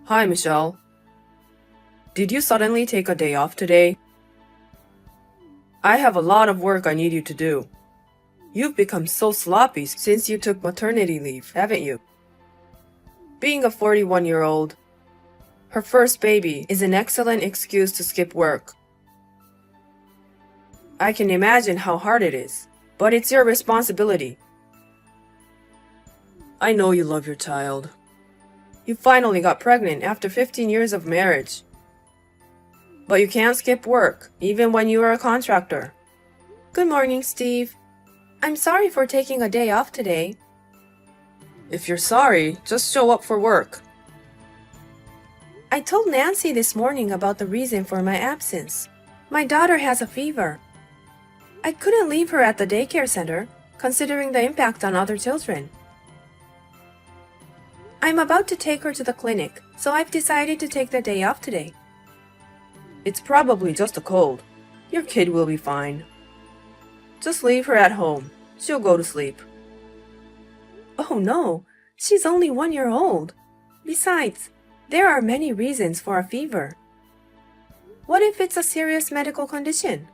Hi, Michelle. Did you suddenly take a day off today? I have a lot of work I need you to do. You've become so sloppy since you took maternity leave, haven't you? Being a 41-year-old, her first baby is an excellent excuse to skip work. I can imagine how hard it is, but it's your responsibility. I know you love your child. You finally got pregnant after 15 years of marriage. But you can't skip work, even when you are a contractor. Good morning, Steve. I'm sorry for taking a day off today. If you're sorry, just show up for work. I told Nancy this morning about the reason for my absence. My daughter has a fever. I couldn't leave her at the daycare center, considering the impact on other children. I'm about to take her to the clinic, so I've decided to take the day off today. It's probably just a cold. Your kid will be fine. Just leave her at home. She'll go to sleep. Oh no, she's only 1 year old. Besides, there are many reasons for a fever. What if it's a serious medical condition?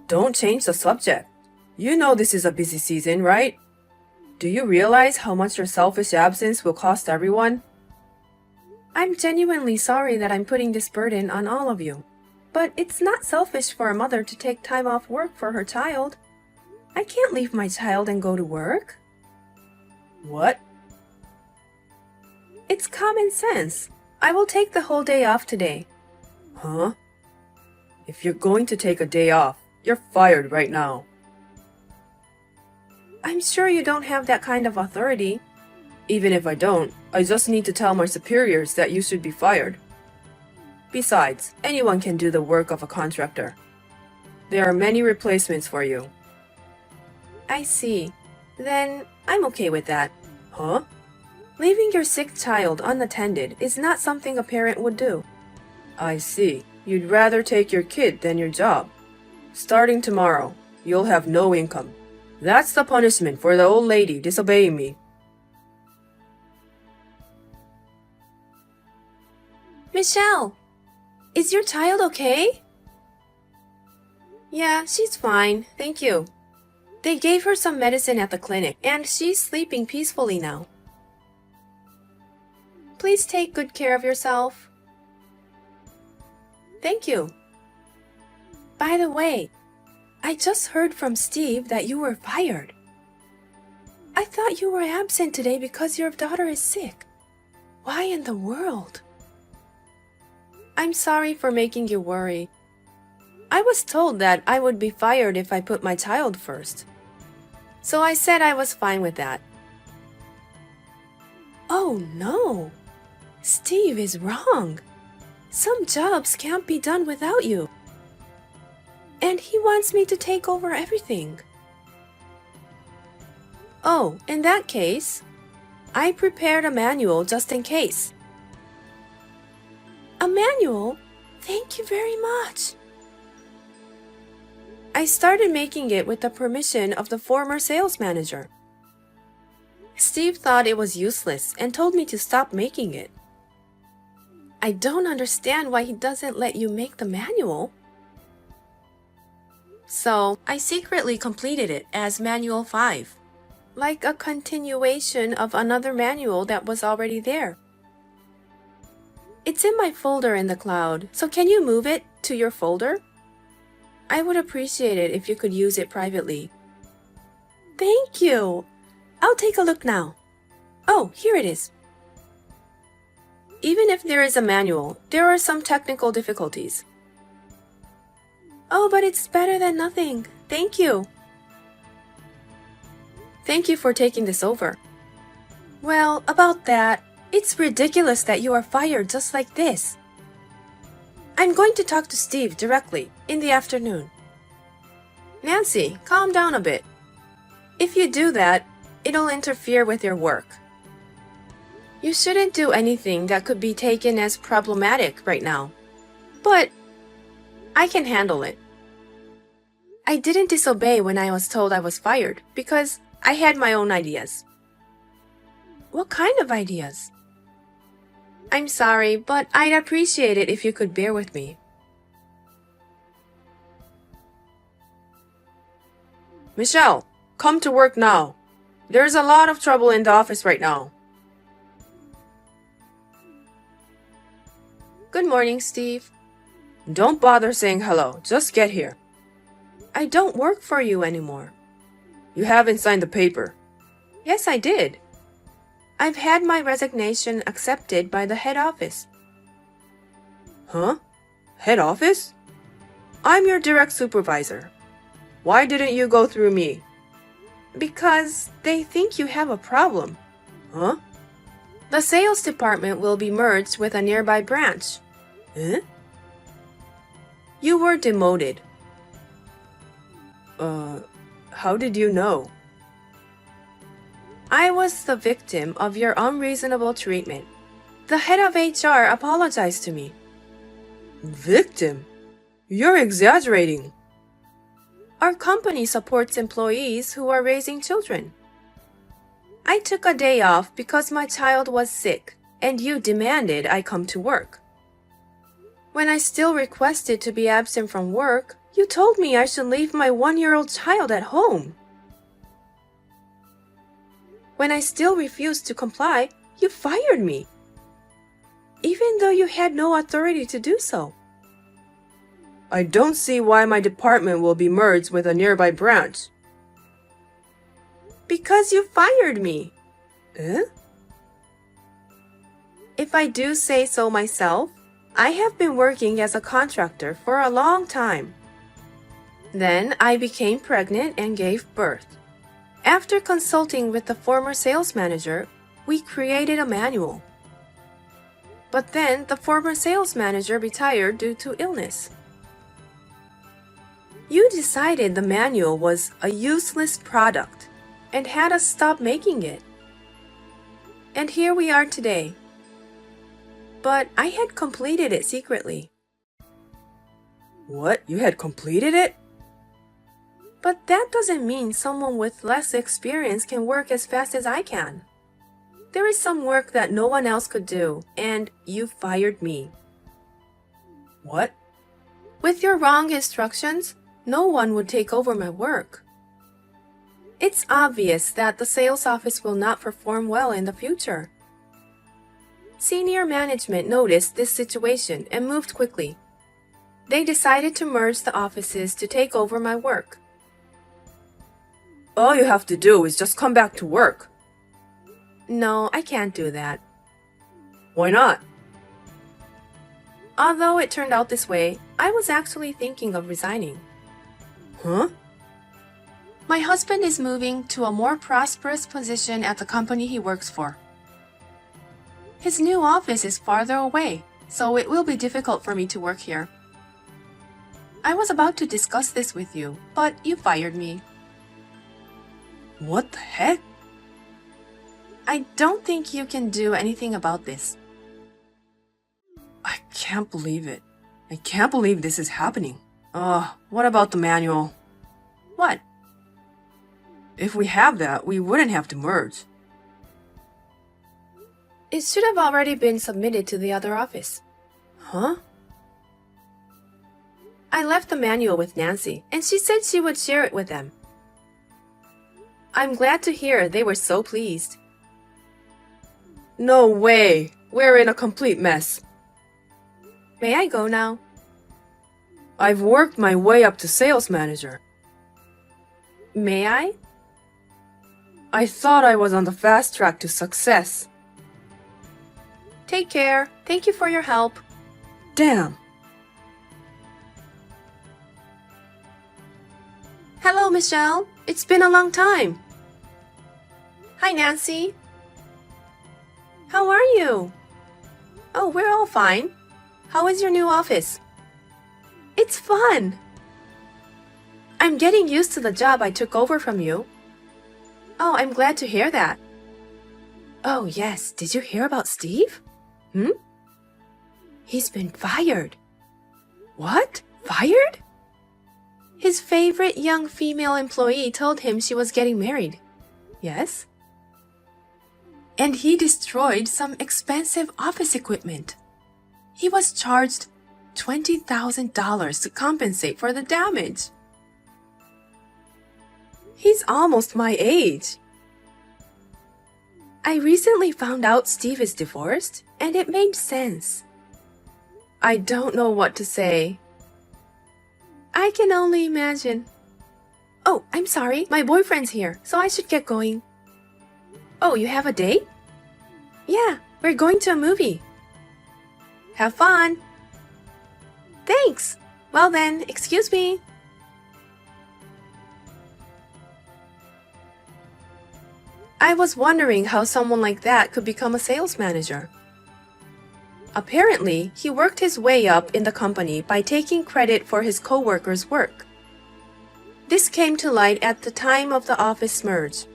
Don't change the subject. You know this is a busy season, right? Do you realize how much your selfish absence will cost everyone? I'm genuinely sorry that I'm putting this burden on all of you. But it's not selfish for a mother to take time off work for her child. I can't leave my child and go to work. What? It's common sense. I will take the whole day off today. Huh? If you're going to take a day off, you're fired right now. I'm sure you don't have that kind of authority. Even if I don't, I just need to tell my superiors that you should be fired. Besides, anyone can do the work of a contractor. There are many replacements for you. I see. Then I'm okay with that. Huh? Leaving your sick child unattended is not something a parent would do. I see. You'd rather take your kid than your job. Starting tomorrow, you'll have no income. That's the punishment for the old lady disobeying me. Michelle, is your child okay? Yeah, she's fine, thank you. They gave her some medicine at the clinic, and she's sleeping peacefully now. Please take good care of yourself. Thank you. By the way, I just heard from Steve that you were fired. I thought you were absent today because your daughter is sick. Why in the world? I'm sorry for making you worry. I was told that I would be fired if I put my child first. So I said I was fine with that. Oh no! Steve is wrong. Some jobs can't be done without you. And he wants me to take over everything. Oh, in that case, I prepared a manual just in case. A manual? Thank you very much. I started making it with the permission of the former sales manager. Steve thought it was useless and told me to stop making it. I don't understand why he doesn't let you make the manual. So, I secretly completed it as Manual 5, like a continuation of another manual that was already there. It's in my folder in the cloud, so can you move it to your folder? I would appreciate it if you could use it privately. Thank you! I'll take a look now. Oh, here it is. Even if there is a manual, there are some technical difficulties. Oh, but it's better than nothing. Thank you. Thank you for taking this over. Well, about that, it's ridiculous that you are fired just like this. I'm going to talk to Steve directly in the afternoon. Nancy, calm down a bit. If you do that, it'll interfere with your work. You shouldn't do anything that could be taken as problematic right now. But I can handle it. I didn't disobey when I was told I was fired because I had my own ideas. What kind of ideas? I'm sorry, but I'd appreciate it if you could bear with me. Michelle, come to work now. There's a lot of trouble in the office right now. Good morning, Steve. Don't bother saying hello. Just get here. I don't work for you anymore. You haven't signed the paper. Yes, I did. I've had my resignation accepted by the head office. Huh? Head office? I'm your direct supervisor. Why didn't you go through me? Because they think you have a problem. Huh? The sales department will be merged with a nearby branch. Eh? You were demoted. How did you know? I was the victim of your unreasonable treatment. The head of HR apologized to me. Victim? You're exaggerating. Our company supports employees who are raising children. I took a day off because my child was sick, and you demanded I come to work. When I still requested to be absent from work, you told me I should leave my 1-year-old child at home. When I still refused to comply, you fired me, even though you had no authority to do so. I don't see why my department will be merged with a nearby branch. Because you fired me. Eh? If I do say so myself, I have been working as a contractor for a long time. Then I became pregnant and gave birth. After consulting with the former sales manager, we created a manual. But then the former sales manager retired due to illness. You decided the manual was a useless product and had us stop making it. And here we are today. But I had completed it secretly. What? You had completed it? But that doesn't mean someone with less experience can work as fast as I can. There is some work that no one else could do, and you fired me. What? With your wrong instructions, no one would take over my work. It's obvious that the sales office will not perform well in the future. Senior management noticed this situation and moved quickly. They decided to merge the offices to take over my work. All you have to do is just come back to work. No, I can't do that. Why not? Although it turned out this way, I was actually thinking of resigning. Huh? My husband is moving to a more prosperous position at the company he works for. His new office is farther away, so it will be difficult for me to work here. I was about to discuss this with you, but you fired me. What the heck? I don't think you can do anything about this. I can't believe it. I can't believe this is happening. What about the manual? What? If we have that, we wouldn't have to merge. It should have already been submitted to the other office. Huh? I left the manual with Nancy, and she said she would share it with them. I'm glad to hear they were so pleased. No way! We're in a complete mess. May I go now? I've worked my way up to sales manager. May I? I thought I was on the fast track to success. Take care. Thank you for your help. Damn! Hello, Michelle. It's been a long time. Hi, Nancy. How are you? Oh, we're all fine. How is your new office? It's fun. I'm getting used to the job I took over from you. Oh, I'm glad to hear that. Oh, yes. Did you hear about Steve? He's been fired. What? Fired? His favorite young female employee told him she was getting married. Yes? and he destroyed some expensive office equipment. He was charged $20,000 to compensate for the damage. He's almost my age. I recently found out Steve is divorced, and it made sense. I don't know what to say. I can only imagine. Oh, I'm sorry. My boyfriend's here, so I should get going. Oh, you have a date? Yeah, we're going to a movie. Have fun. Thanks. Well then, excuse me. I was wondering how someone like that could become a sales manager. Apparently, he worked his way up in the company by taking credit for his coworkers' work. This came to light at the time of the office merge.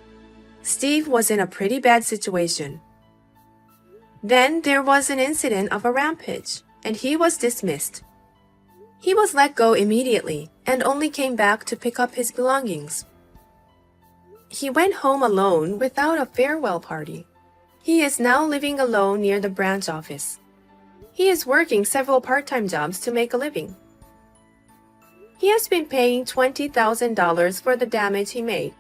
Steve was in a pretty bad situation. Then there was an incident of a rampage, and he was dismissed. He was let go immediately and only came back to pick up his belongings. He went home alone without a farewell party. He is now living alone near the branch office. He is working several part-time jobs to make a living. He has been paying $20,000 for the damage he made.